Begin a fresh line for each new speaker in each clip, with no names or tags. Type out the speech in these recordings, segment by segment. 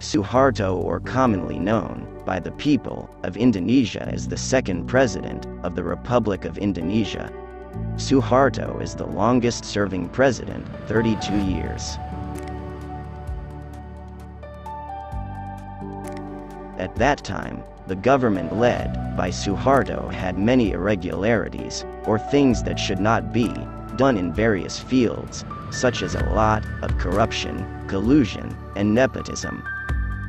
Suharto, or commonly known by the people of Indonesia as the second president of the Republic of Indonesia. Suharto is the longest-serving president, 32 years. At that time, the government led by Suharto had many irregularities, or things that should not be done in various fields, such as a lot of corruption, collusion, and nepotism.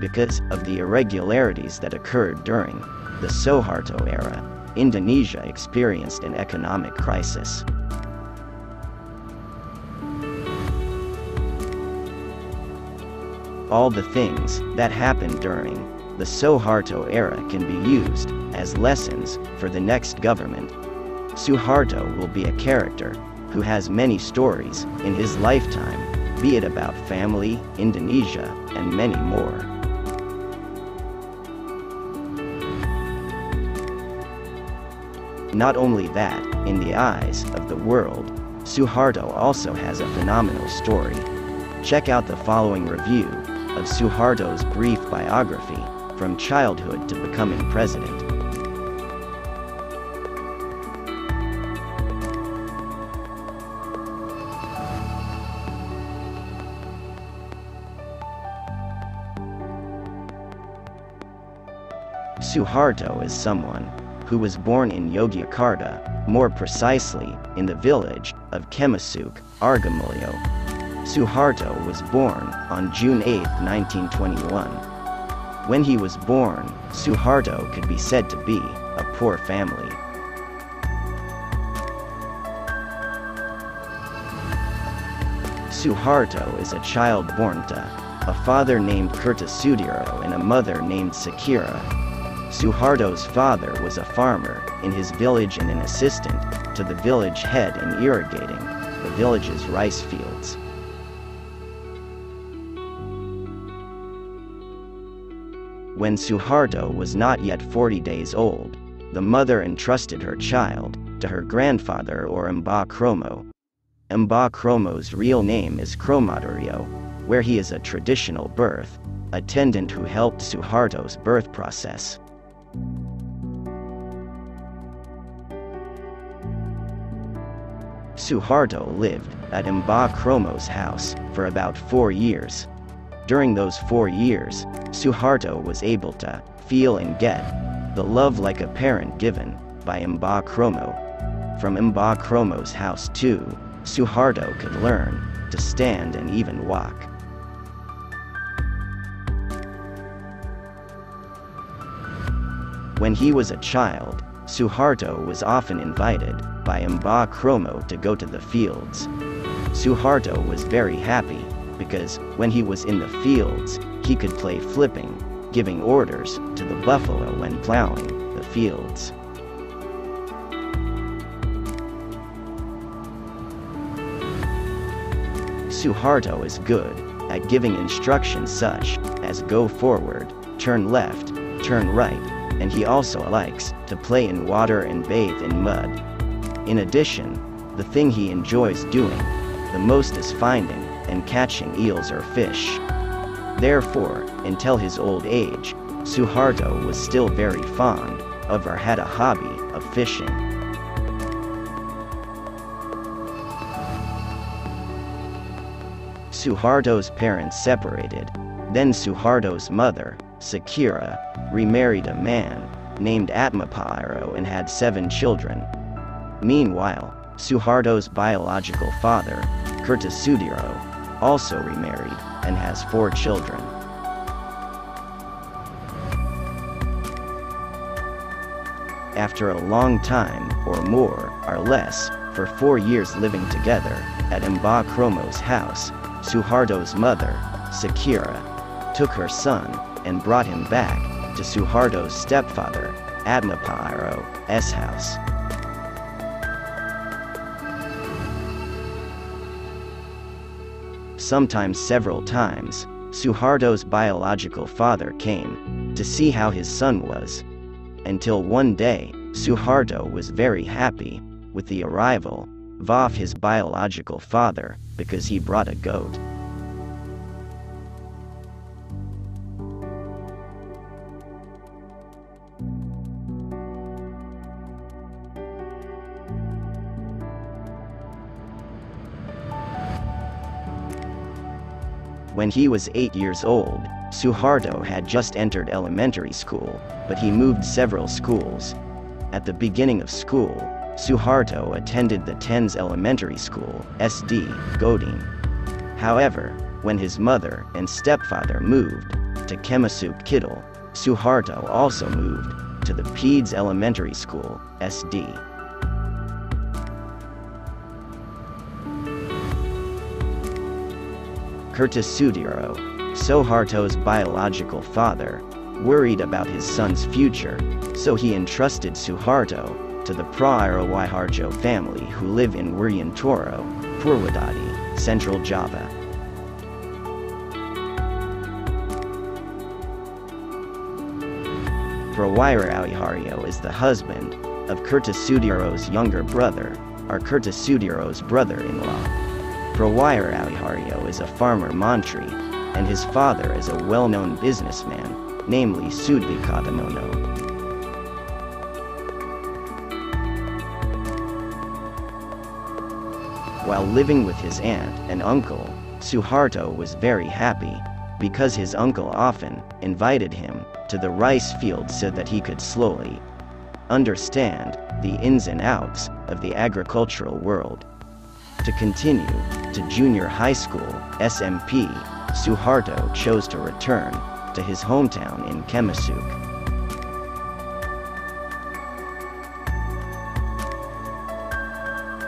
Because of the irregularities that occurred during the Soeharto era, Indonesia experienced an economic crisis. All the things that happened during the Soeharto era can be used as lessons for the next government. Suharto will be a character who has many stories in his lifetime, be it about family, Indonesia, and many more. Not only that, in the eyes of the world, Suharto also has a phenomenal story. Check out the following review of Suharto's brief biography, from childhood to becoming president. Suharto is someone who was born in Yogyakarta, more precisely, in the village of Kemasuk, Argamulyo. Suharto was born on June 8, 1921. When he was born, Suharto could be said to be a poor family. Suharto is a child born to a father named Kertasudiro and a mother named Sakira. Suharto's father was a farmer in his village and an assistant to the village head in irrigating the village's rice fields. When Suharto was not yet 40 days old, the mother entrusted her child to her grandfather, or Mbah Kromo. Mbah Kromo's real name is Kromadorio, where he is a traditional birth attendant who helped Suharto's birth process. Suharto lived at Mbah Kromo's house for about 4 years. During those 4 years, Suharto was able to feel and get the love like a parent given by Mbah Kromo. From Mbah Kromo's house too, Suharto could learn to stand and even walk. When he was a child, Suharto was often invited by Mbah Kromo to go to the fields. Suharto was very happy, because when he was in the fields, he could play flipping, giving orders to the buffalo when plowing the fields. Suharto is good at giving instructions such as go forward, turn left, turn right, and he also likes to play in water and bathe in mud. In addition, the thing he enjoys doing the most is finding and catching eels or fish. Therefore, until his old age, Suharto was still very fond of, or had a hobby of, fishing. Suharto's parents separated. Then Suharto's mother, Sakira, remarried a man named Atmapairo and had 7 children. Meanwhile, Suharto's biological father, Kertasudiro, also remarried and has 4 children. After a long time, or more or less, for 4 years living together at Mbah Kromo's house, Suharto's mother, Sakira, took her son and brought him back to Suharto's stepfather, Atmapairo's house. Sometimes several times, Suharto's biological father came to see how his son was, until one day, Suharto was very happy with the arrival of his biological father because he brought a goat. When he was 8 years old, Suharto had just entered elementary school, but he moved several schools. At the beginning of school, Suharto attended the TENS Elementary School, SD, Godin. However, when his mother and stepfather moved to Kemasuk Kidal, Suharto also moved to the PEDS Elementary School, SD. Kertasudiro, Soeharto's biological father, worried about his son's future, so he entrusted Suharto to the Prairawiharjo family who live in Wuryantoro, Purwodadi, Central Java. Prairawiharjo is the husband of Kertasudiro's younger brother, or Kertasudiro's brother-in-law. Prairawiharjo is a farmer mantri, and his father is a well-known businessman, namely Sudvikatamono. While living with his aunt and uncle, Suharto was very happy, because his uncle often invited him to the rice fields so that he could slowly understand the ins and outs of the agricultural world. To continue to junior high school, SMP, Suharto chose to return to his hometown in Kemasuk.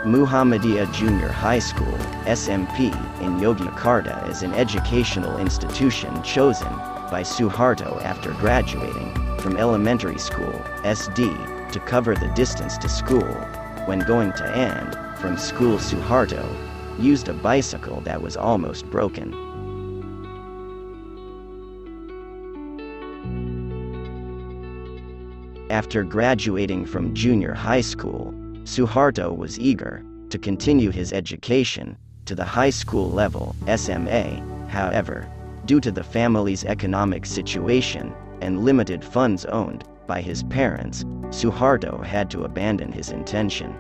Muhammadiyah Junior High School, SMP, in Yogyakarta is an educational institution chosen by Suharto after graduating from elementary school, SD, to cover the distance to school. When going to and from school, Suharto used a bicycle that was almost broken. After graduating from junior high school, Suharto was eager to continue his education to the high school level, SMA. However, due to the family's economic situation and limited funds owned by his parents, Suharto had to abandon his intention.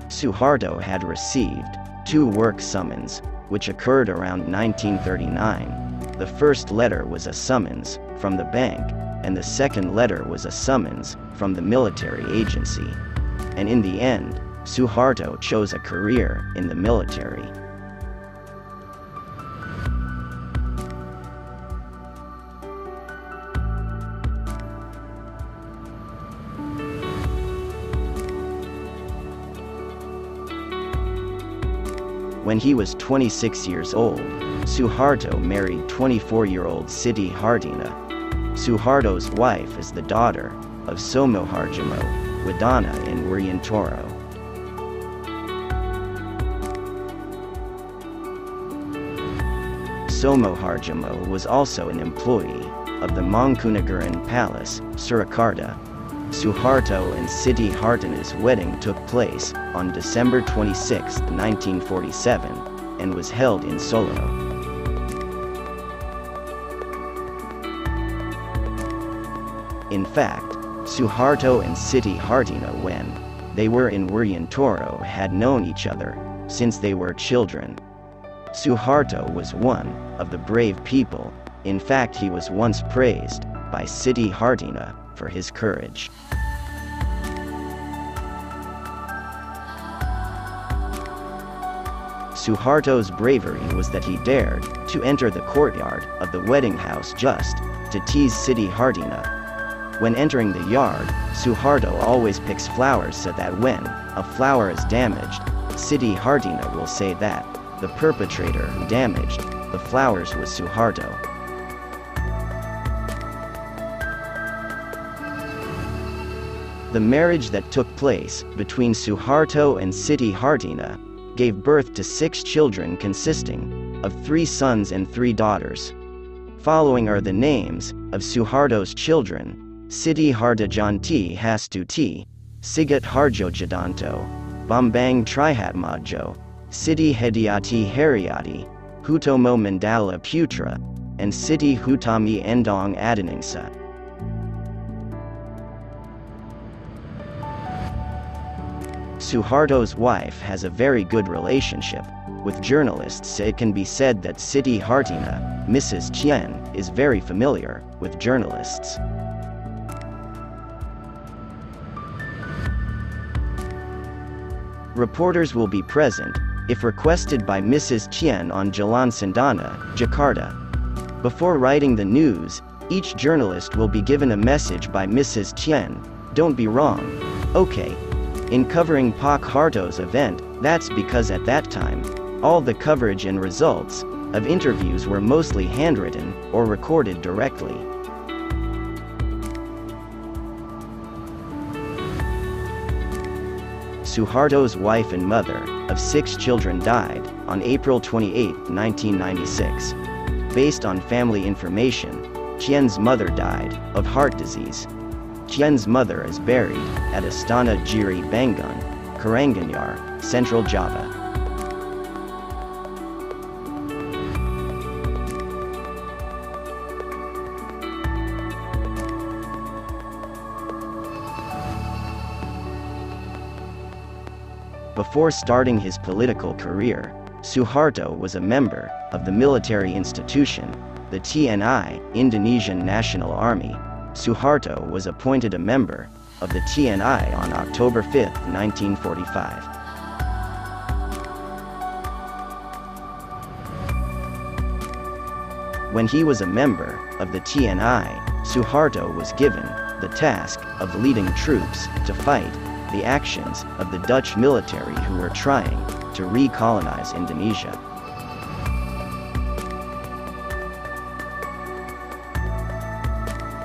Suharto had received 2 work summons, which occurred around 1939. The first letter was a summons from the bank, and the second letter was a summons from the military agency. And in the end, Suharto chose a career in the military. When he was 26 years old, Suharto married 24-year-old Siti Hartina. Suharto's wife is the daughter of Soeharto, Wadana in Wuryantoro. Soeharto was also an employee of the Mangkunegaran Palace, Surakarta. Suharto and Siti Hartina's wedding took place on December 26, 1947, and was held in Solo. In fact, Suharto and Siti Hartina, when they were in Wuryantoro, had known each other since they were children. Suharto was one of the brave people. In fact, he was once praised by Siti Hartina for his courage. Suharto's bravery was that he dared to enter the courtyard of the wedding house just to tease Siti Hartina. When entering the yard, Suharto always picks flowers so that when a flower is damaged, Siti Hartina will say that the perpetrator who damaged the flowers was Suharto. The marriage that took place between Suharto and Siti Hartina gave birth to 6 children consisting of 3 sons and 3 daughters. Following are the names of Suharto's children: Siti Hartajanti Hastuti, Sigat Harjojadanto, Bambang Trihatmadjo, Siti Hediati Heriati, Hutomo Mandala Putra, and Siti Hutami Endong Adiningsa. Suharto's wife has a very good relationship with journalists. It can be said that Siti Hartina, Mrs. Chien, is very familiar with journalists. Reporters will be present, if requested by Mrs. Chien, on Jalan Cendana, Jakarta. Before writing the news, each journalist will be given a message by Mrs. Chien. Don't be wrong. Okay. In covering Pak Harto's event, that's because at that time, all the coverage and results of interviews were mostly handwritten or recorded directly. Suharto's wife and mother of 6 children died on April 28, 1996. Based on family information, Chien's mother died of heart disease. Chien's mother is buried at Astana Giri Bangun, Karanganyar, Central Java. Before starting his political career, Suharto was a member of the military institution, the TNI, Indonesian National Army. Suharto was appointed a member of the TNI on October 5, 1945. When he was a member of the TNI, Suharto was given the task of leading troops to fight the actions of the Dutch military who were trying to recolonize Indonesia.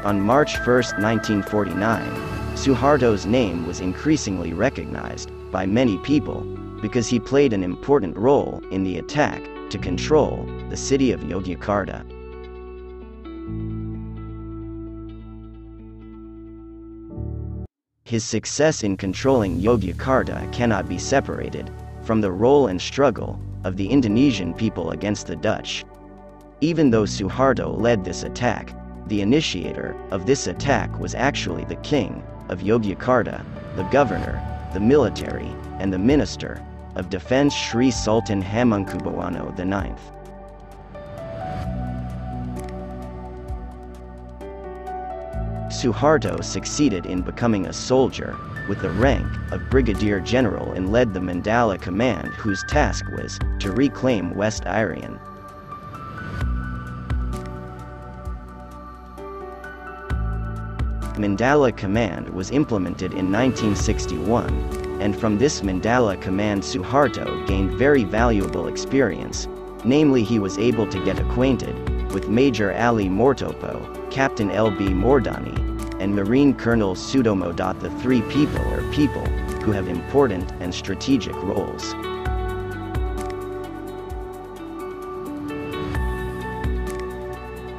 On March 1, 1949, Suharto's name was increasingly recognized by many people because he played an important role in the attack to control the city of Yogyakarta. His success in controlling Yogyakarta cannot be separated from the role and struggle of the Indonesian people against the Dutch. Even though Suharto led this attack, the initiator of this attack was actually the king of Yogyakarta, the governor, the military, and the minister of defense Sri Sultan Hamengkubuwono IX. Suharto succeeded in becoming a soldier with the rank of brigadier general and led the Mandala Command, whose task was to reclaim West Irian. Mandala Command was implemented in 1961, and from this Mandala Command Suharto gained very valuable experience, namely he was able to get acquainted with Major Ali Mortopo, Captain L.B. Mordani, and Marine Colonel Sudomo. The 3 people are people who have important and strategic roles.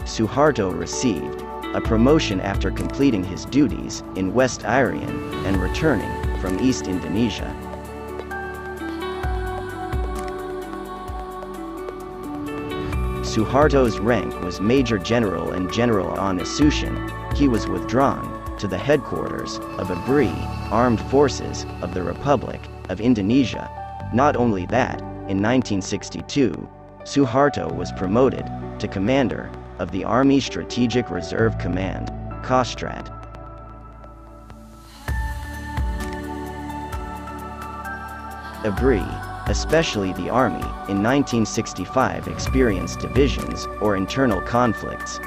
Suharto received a promotion after completing his duties in West Irian and returning from East Indonesia. Suharto's rank was Major General and General on Isution. He was withdrawn to the headquarters of ABRI, Armed Forces of the Republic of Indonesia. Not only that, in 1962, Suharto was promoted to commander of the Army Strategic Reserve Command, Kostrad. ABRI, especially the Army, in 1965 experienced divisions or internal conflicts.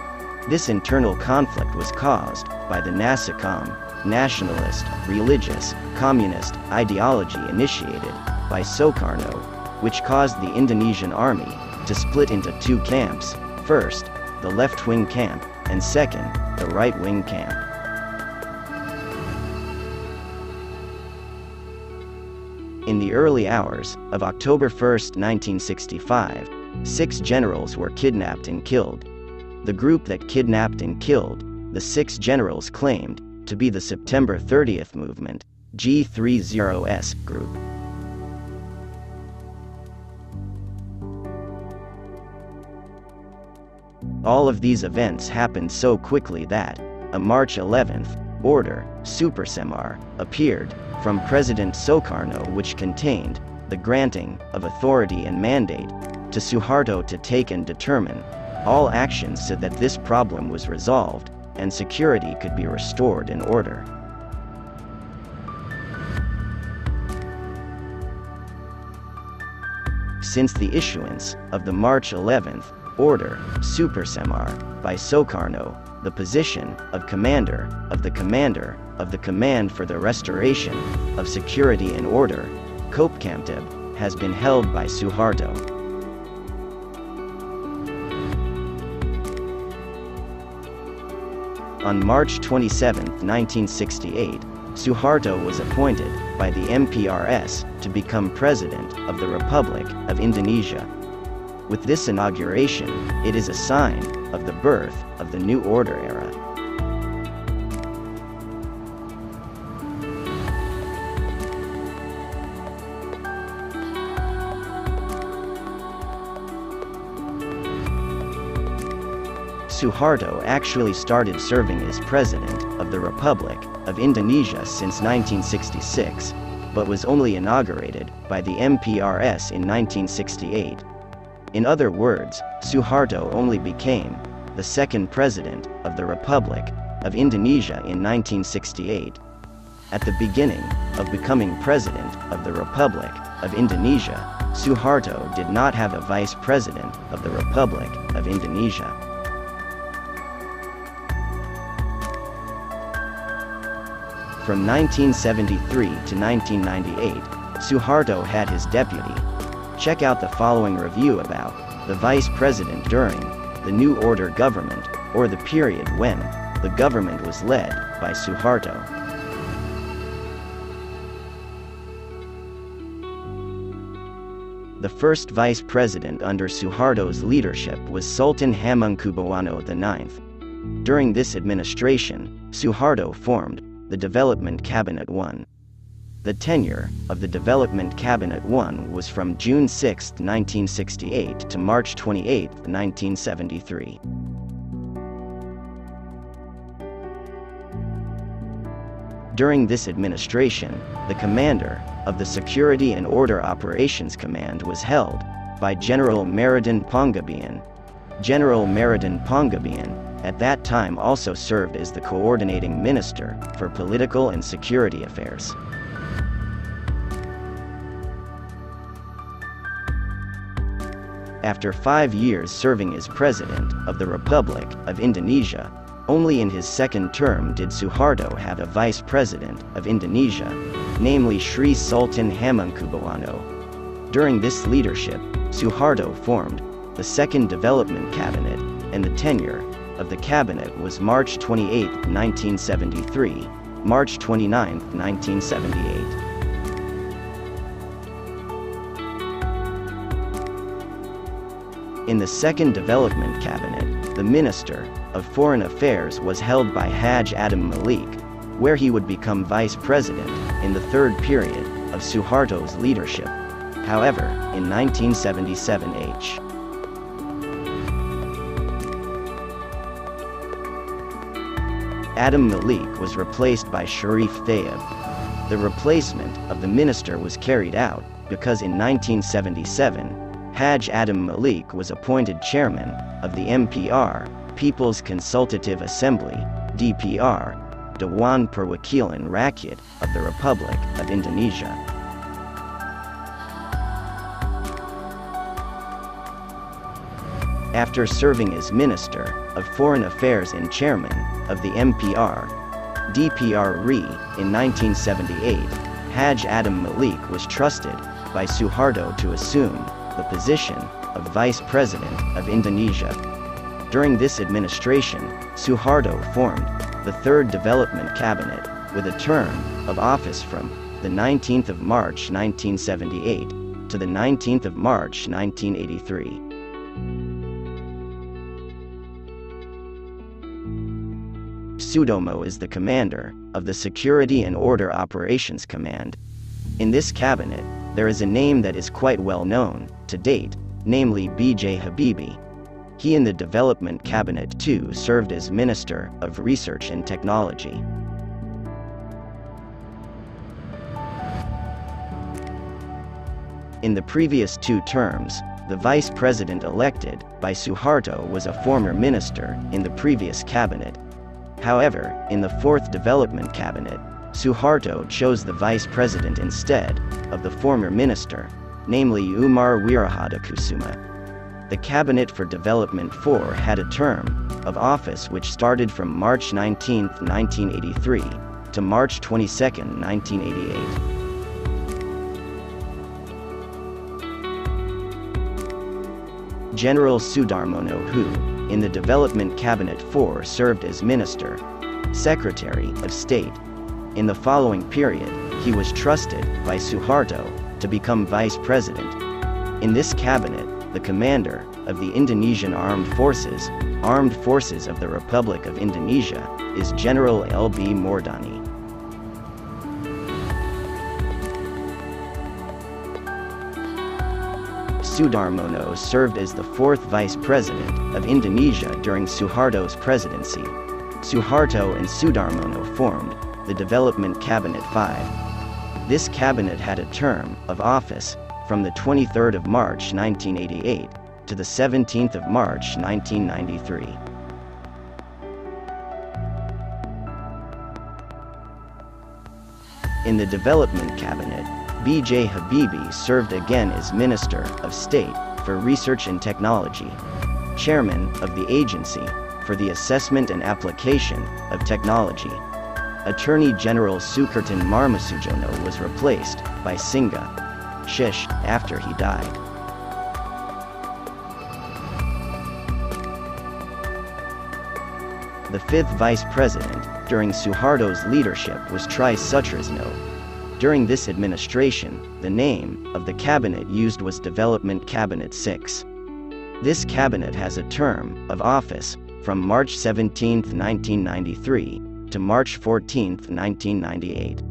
This internal conflict was caused by the Nasacom, nationalist, religious, communist ideology initiated by Soeharto, which caused the Indonesian army to split into 2 camps, first, the left-wing camp, and second, the right-wing camp. In the early hours of October 1, 1965, 6 generals were kidnapped and killed. The group that kidnapped and killed the 6 generals claimed to be the September 30th Movement, G30S group. All of these events happened so quickly that, on March 11th, order, Supersemar, appeared from President Soekarno, which contained the granting of authority and mandate to Suharto to take and determine all actions so that this problem was resolved and security could be restored in order. Since the issuance of the March 11th order, Supersemar, by Soekarno, the position of commander of the Command for the Restoration of Security and Order, Kopkamtib, has been held by Suharto. On March 27, 1968, Suharto was appointed by the MPRS to become President of the Republic of Indonesia. With this inauguration, it is a sign of the birth of the new order era. Suharto actually started serving as President of the Republic of Indonesia since 1966, but was only inaugurated by the MPRS in 1968. In other words, Suharto only became the second President of the Republic of Indonesia in 1968. At the beginning of becoming President of the Republic of Indonesia, Suharto did not have a Vice President of the Republic of Indonesia. From 1973 to 1998, Suharto had his deputy. Check out the following review about the Vice President during the New Order government, or the period when the government was led by Suharto. The first Vice President under Suharto's leadership was Sultan Hamengkubuwono IX. During this administration, Suharto formed the Development Cabinet I. The tenure of the Development Cabinet I was from June 6, 1968 to March 28, 1973. During this administration, the commander of the Security and Order Operations Command was held by General Meridin Panggabean. General Meridin Panggabean at that time also served as the coordinating minister for political and security affairs. After 5 years serving as President of the Republic of Indonesia, only in his second term did Suharto have a Vice President of Indonesia, namely Sri Sultan Hamengkubuwono. During this leadership, Suharto formed the Second Development Cabinet, and the tenure of the cabinet was March 28, 1973, March 29, 1978. In the Second Development Cabinet, the Minister of Foreign Affairs was held by Haj Adam Malik, where he would become Vice President in the third period of Suharto's leadership. However, in 1977 H. Adam Malik was replaced by Sharif Thayyib. The replacement of the minister was carried out because in 1977, Haj Adam Malik was appointed chairman of the MPR, People's Consultative Assembly, DPR, Dewan Perwakilan Rakyat of the Republic of Indonesia. After serving as Minister of Foreign Affairs and Chairman of the MPR, DPR-RI in 1978, Haj Adam Malik was trusted by Suharto to assume the position of Vice President of Indonesia. During this administration, Suharto formed the Third Development Cabinet, with a term of office from the 19th of March 1978 to the 19th of March 1983. Sudomo is the commander of the Security and Order Operations Command. In this cabinet, there is a name that is quite well known to date, namely B.J. Habibie. He in the Development Cabinet too served as Minister of Research and Technology. In the previous 2 terms, the vice president elected by Suharto was a former minister in the previous cabinet. However, in the 4th development cabinet, Suharto chose the vice president instead of the former minister, namely Umar Wirahadakusuma. The Cabinet for Development 4 had a term of office which started from March 19, 1983, to March 22, 1988. General Sudarmono, who, in the Development Cabinet 4, served as Minister, Secretary of State. In the following period, he was trusted by Suharto to become Vice President. In this cabinet, the commander of the Indonesian Armed Forces of the Republic of Indonesia, is General L.B. Mordani. Sudarmono served as the 4th Vice President of Indonesia during Suharto's presidency. Suharto and Sudarmono formed the Development Cabinet 5. This cabinet had a term of office from the 23rd of March 1988 to the 17th of March 1993. In the Development Cabinet, B.J. Habibie served again as Minister of State for Research and Technology, Chairman of the Agency for the Assessment and Application of Technology. Attorney General Sukartin Marmasujono was replaced by Singa Shish after he died. The 5th Vice President during Suharto's leadership was Tri Sutrisno. During this administration, the name of the cabinet used was Development Cabinet 6. This cabinet has a term of office from March 17, 1993 to March 14, 1998.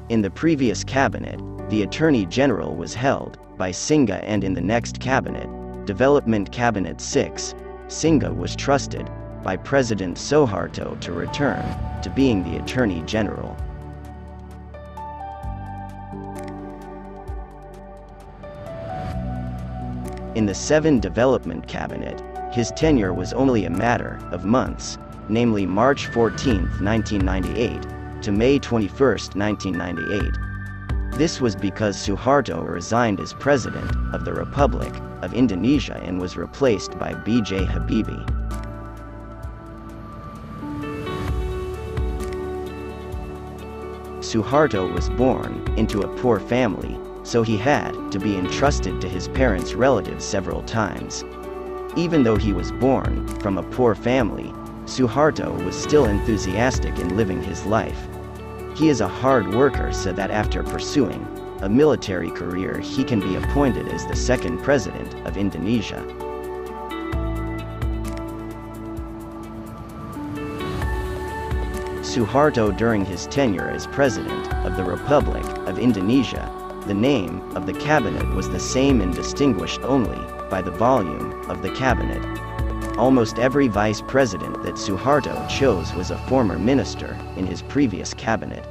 In the previous cabinet, the Attorney General was held by Singa, and in the next cabinet, Development Cabinet 6, Singa was trusted by President Soeharto to return to being the Attorney General. In the 7th Development Cabinet, his tenure was only a matter of months, namely March 14, 1998, to May 21, 1998. This was because Suharto resigned as President of the Republic of Indonesia and was replaced by B.J. Habibie. Suharto was born into a poor family, so he had to be entrusted to his parents' relatives several times. Even though he was born from a poor family, Suharto was still enthusiastic in living his life. He is a hard worker, so that after pursuing a military career he can be appointed as the 2nd President of Indonesia. Suharto, during his tenure as President of the Republic of Indonesia, the name of the cabinet was the same and distinguished only by the volume of the cabinet. Almost every vice president that Suharto chose was a former minister in his previous cabinet.